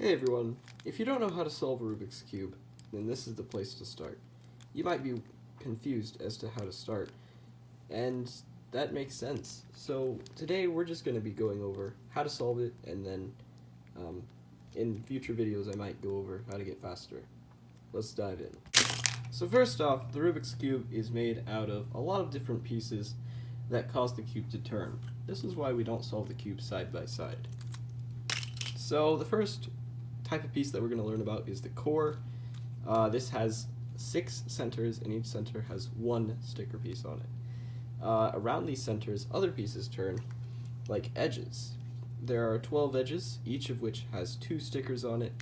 Hey everyone, if you don't know how to solve a Rubik's Cube, then this is the place to start. You might be confused as to how to start, and that makes sense. So today we're just going to be going over how to solve it, and then in future videos I might go over how to get faster. Let's dive in. So first off, the Rubik's Cube is made out of a lot of different pieces that cause the cube to turn. This is why we don't solve the cube side by side. So the first type of piece that we're going to learn about is the core. This has 6 centers, and each center has 1 sticker piece on it. Around these centers, other pieces turn, like edges. There are 12 edges, each of which has 2 stickers on it,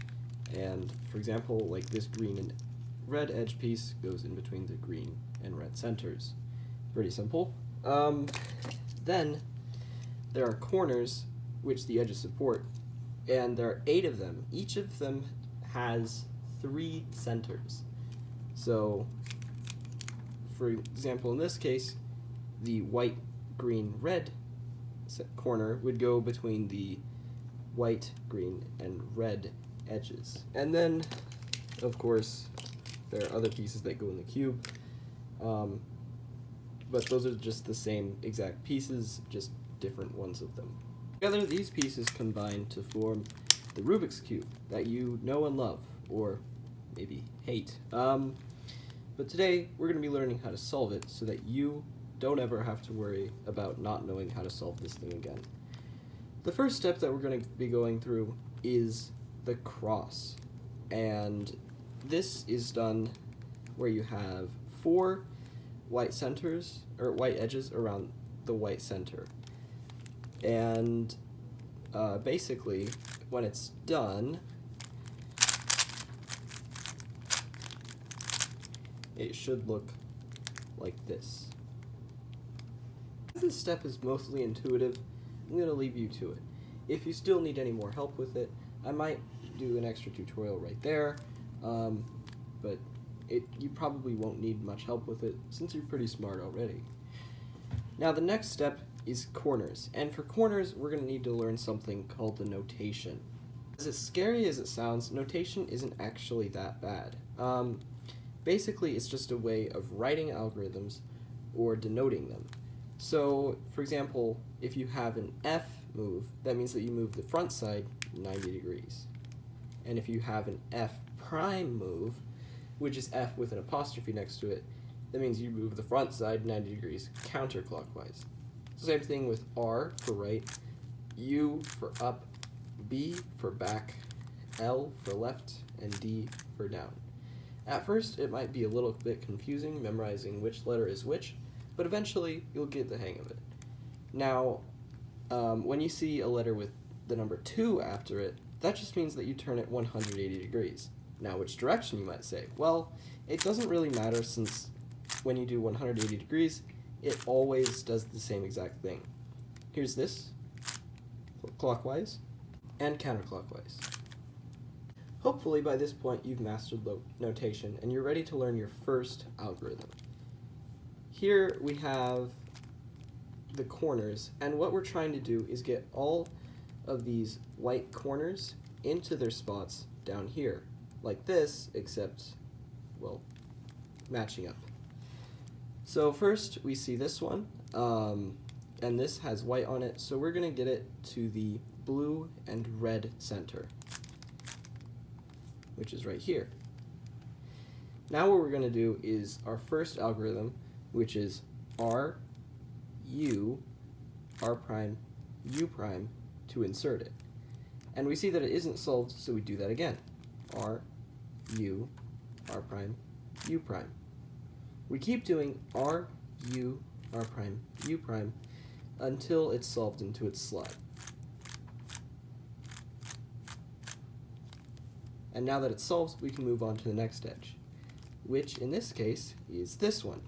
and for example, like this green and red edge piece goes in between the green and red centers. Pretty simple. Then there are corners, which the edges support, and there are 8 of them. Each of them has 3 centers. So, for example, in this case, the white, green, red corner would go between the white, green, and red edges. And then, of course, there are other pieces that go in the cube, but those are just the same exact pieces, just different ones of them. Together, these pieces combine to form the Rubik's Cube that you know and love, or maybe hate. But today, we're going to be learning how to solve it so that you don't ever have to worry about not knowing how to solve this thing again. The first step that we're going to be going through is the cross. And this is done where you have 4 white centers, or white edges around the white center. And basically, when it's done, it should look like this. This step is mostly intuitive. I'm going to leave you to it. If you still need any more help with it, I might do an extra tutorial right there, but you probably won't need much help with it since you're pretty smart already. Now the next step is corners, and for corners we're going to need to learn something called the notation. As scary as it sounds, notation isn't actually that bad. Basically it's just a way of writing algorithms or denoting them. So, for example, if you have an F move, that means that you move the front side 90 degrees. And if you have an F prime move, which is F with an apostrophe next to it, that means you move the front side 90 degrees counterclockwise. Same thing with R for right, U for up, B for back, L for left, and D for down. At first, it might be a little bit confusing memorizing which letter is which, but eventually you'll get the hang of it. Now, when you see a letter with the number 2 after it, that just means that you turn it 180 degrees. Now, which direction, you might say? Well, it doesn't really matter, since when you do 180 degrees, it always does the same exact thing. Here's this, clockwise, and counterclockwise. Hopefully by this point you've mastered notation and you're ready to learn your first algorithm. Here we have the corners, and what we're trying to do is get all of these white corners into their spots down here, like this, except, well, matching up. So first we see this one, and this has white on it, so we're going to get it to the blue and red center, which is right here. Now what we're going to do is our first algorithm, which is R, U, R prime, U prime, to insert it. And we see that it isn't solved, so we do that again. R, U, R prime, U prime. We keep doing R, U, R prime, U prime, until it's solved into its slot. And now that it's solved, we can move on to the next edge, which in this case is this one.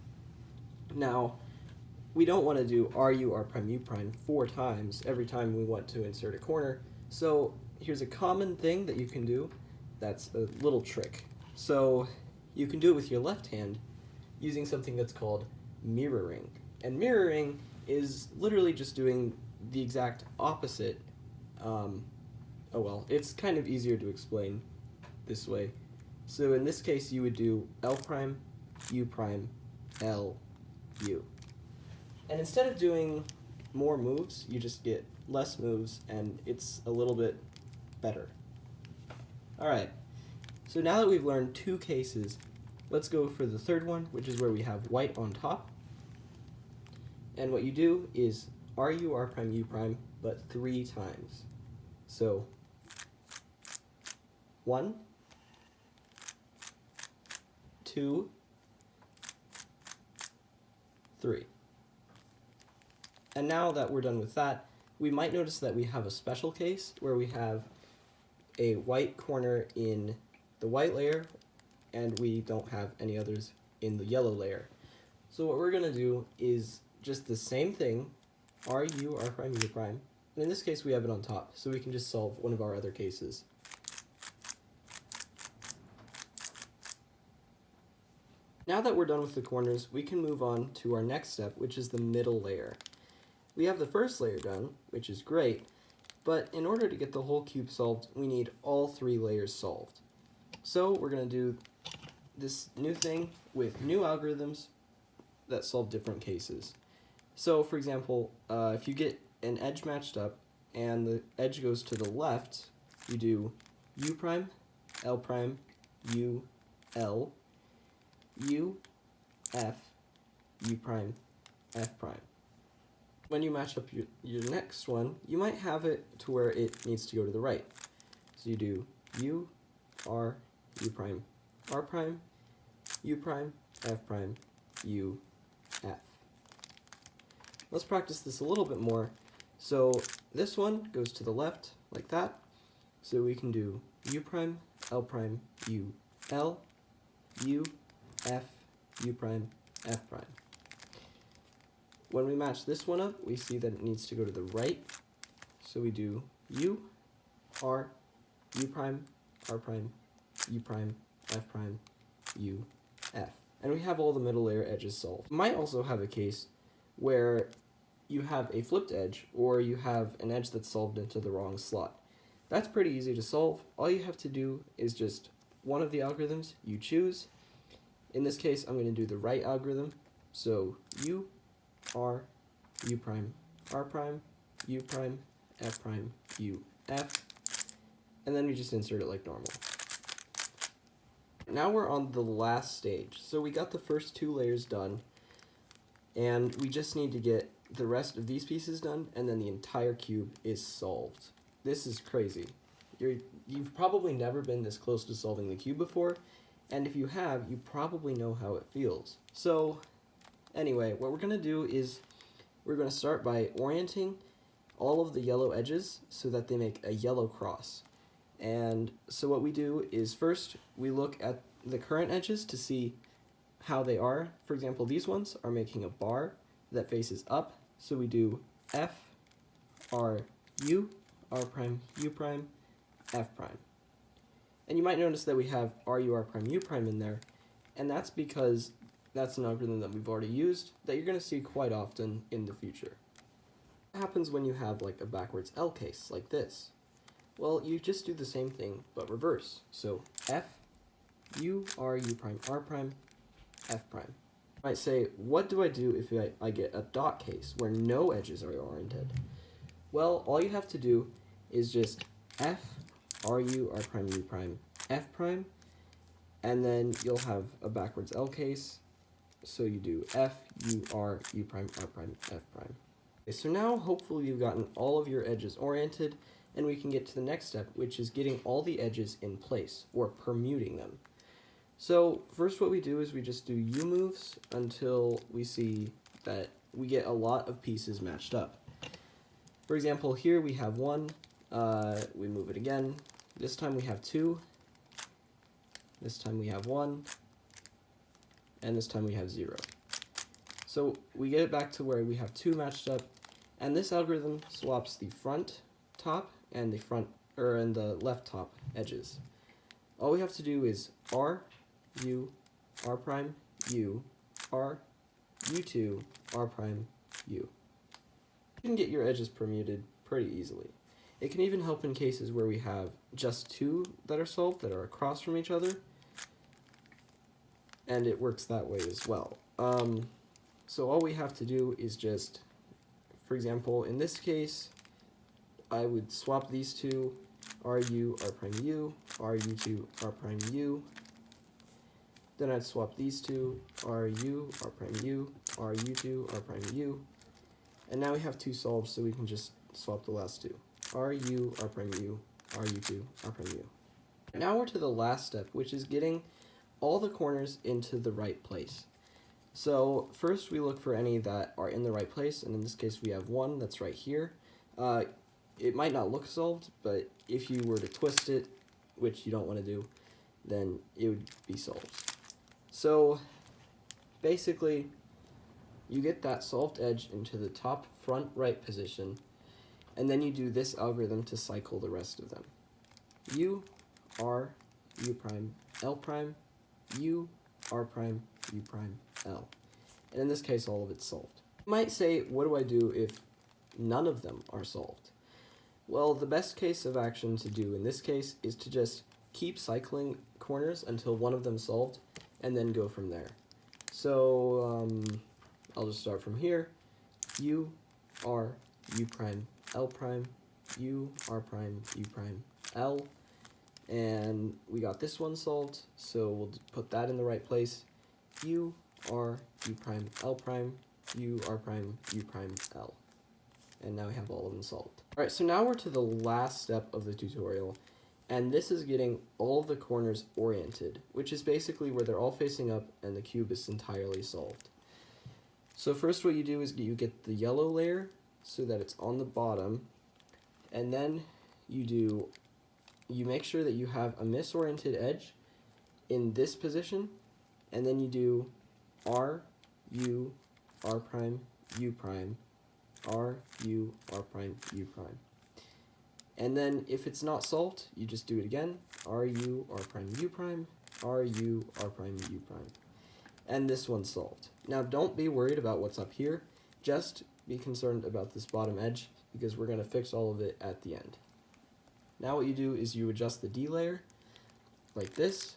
Now, we don't want to do RU, R prime, U prime 4 times every time we want to insert a corner, so here's a common thing that you can do that's a little trick. So you can do it with your left hand using something that's called mirroring. And mirroring is literally just doing the exact opposite oh well, it's kind of easier to explain this way. So in this case, you would do L prime, U prime, L, U. And instead of doing more moves, you just get less moves, and it's a little bit better. Alright, so now that we've learned two cases, let's go for the third one, which is where we have white on top. And what you do is RU, R prime, U prime, but 3 times. So 1, 2, 3. And now that we're done with that, we might notice that we have a special case where we have a white corner in the white layer, and we don't have any others in the yellow layer. So what we're going to do is just the same thing, RU, R prime, U prime, and in this case we have it on top, so we can just solve one of our other cases. Now that we're done with the corners, we can move on to our next step, which is the middle layer. We have the first layer done, which is great, but in order to get the whole cube solved, we need all 3 layers solved. So we're going to do this new thing with new algorithms that solve different cases. So for example, if you get an edge matched up and the edge goes to the left, you do U prime, L prime, U, L, U, F, U prime, F prime. When you match up your next one, you might have it to where it needs to go to the right. So you do U, R, U prime, R prime, U prime, F prime, U, F. Let's practice this a little bit more. So this one goes to the left like that. So we can do U prime, L prime, U, L, U, F, U prime, F prime. When we match this one up, we see that it needs to go to the right. So we do U, R, U prime, R prime, U prime, F prime, U, F. And we have all the middle layer edges solved. You might also have a case where you have a flipped edge, or you have an edge that's solved into the wrong slot. That's pretty easy to solve. All you have to do is just one of the algorithms you choose. In this case, I'm going to do the right algorithm. So U, R, U prime, R prime, U prime, F prime, U, F, and then we just insert it like normal. Now we're on the last stage. So we got the first 2 layers done, and we just need to get the rest of these pieces done, and then the entire cube is solved. This is crazy. You've probably never been this close to solving the cube before, and if you have, you probably know how it feels. So anyway, what we're going to do is we're going to start by orienting all of the yellow edges so that they make a yellow cross. And so what we do is first we look at the current edges to see how they are. For example, these ones are making a bar that faces up. So we do F, R, U, R prime, U prime, F prime. And you might notice that we have RU, R prime, U prime in there, and that's because that's an algorithm that we've already used that you're going to see quite often in the future. What happens when you have like a backwards L case like this? Well, you just do the same thing but reverse. So F, U, R, U prime, R prime, F prime. You might say, what do I do if I get a dot case where no edges are oriented? Well, all you have to do is just F, RU, R prime, U prime, F prime, and then you'll have a backwards L case. So you do F, U, R, U prime, R prime, F prime. Okay, so now hopefully you've gotten all of your edges oriented, and we can get to the next step, which is getting all the edges in place, or permuting them. So first what we do is we just do U moves until we see that we get a lot of pieces matched up. For example, here we have 1, we move it again, this time we have 2, this time we have 1, and this time we have 0. So we get it back to where we have 2 matched up, and this algorithm swaps the front top and the left top edges. All we have to do is R, U, R prime, U, R, U2, R prime, U. You can get your edges permuted pretty easily. It can even help in cases where we have just two that are solved that are across from each other, and it works that way as well. So all we have to do is just, for example, in this case, I would swap these two, RU, R prime U, RU2, R prime U. Then I'd swap these two, RU, R prime U, RU2, R prime U. And now we have two solved, so we can just swap the last two. RU, R prime U, RU2, R prime U. Now we're to the last step, which is getting all the corners into the right place. So first we look for any that are in the right place, and in this case we have one that's right here. It might not look solved, but if you were to twist it, which you don't want to do, then it would be solved. So basically, you get that solved edge into the top front right position, and then you do this algorithm to cycle the rest of them. U, R, U prime, L prime, U, R prime, U prime, L. And in this case, all of it's solved. You might say, what do I do if none of them are solved? Well, the best case of action to do in this case is to just keep cycling corners until one of them is solved, and then go from there. So I'll just start from here. U, R, U prime, L prime, U, R prime, U prime, L. And we got this one solved, so we'll put that in the right place. U, R, U prime, L prime, U, R prime, U prime, L. And now we have all of them solved. Alright, so now we're to the last step of the tutorial, and this is getting all of the corners oriented, which is basically where they're all facing up and the cube is entirely solved. So first what you do is you get the yellow layer so that it's on the bottom, and then you make sure that you have a misoriented edge in this position, and then you do R, U, R prime, U prime, R, U, R prime, U prime. And then if it's not solved, you just do it again, R, U, R prime, U prime, R, U, R prime, U prime. And this one's solved. Now don't be worried about what's up here, just be concerned about this bottom edge, because we're going to fix all of it at the end. Now what you do is you adjust the D layer, like this,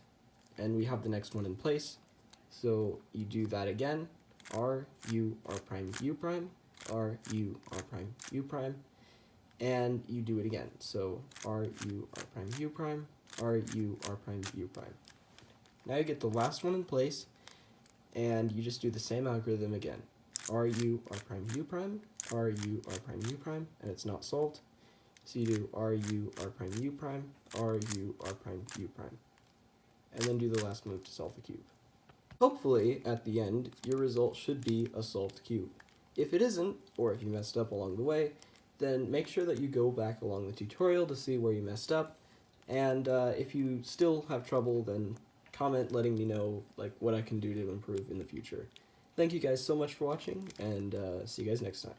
and we have the next one in place. So you do that again, R, U, R prime, U prime, R, U, R prime, U prime, and you do it again. So R, U, R prime, U prime, R, U, R prime, U prime. Now you get the last one in place, and you just do the same algorithm again. R, U, R prime, U prime, R, U, R prime, U prime, and it's not solved. So you do R, U, R prime, U prime, R, U, R prime, U prime, and then do the last move to solve the cube. Hopefully, at the end, your result should be a solved cube. If it isn't, or if you messed up along the way, then make sure that you go back along the tutorial to see where you messed up, and if you still have trouble, then comment letting me know what I can do to improve in the future. Thank you guys so much for watching, and see you guys next time.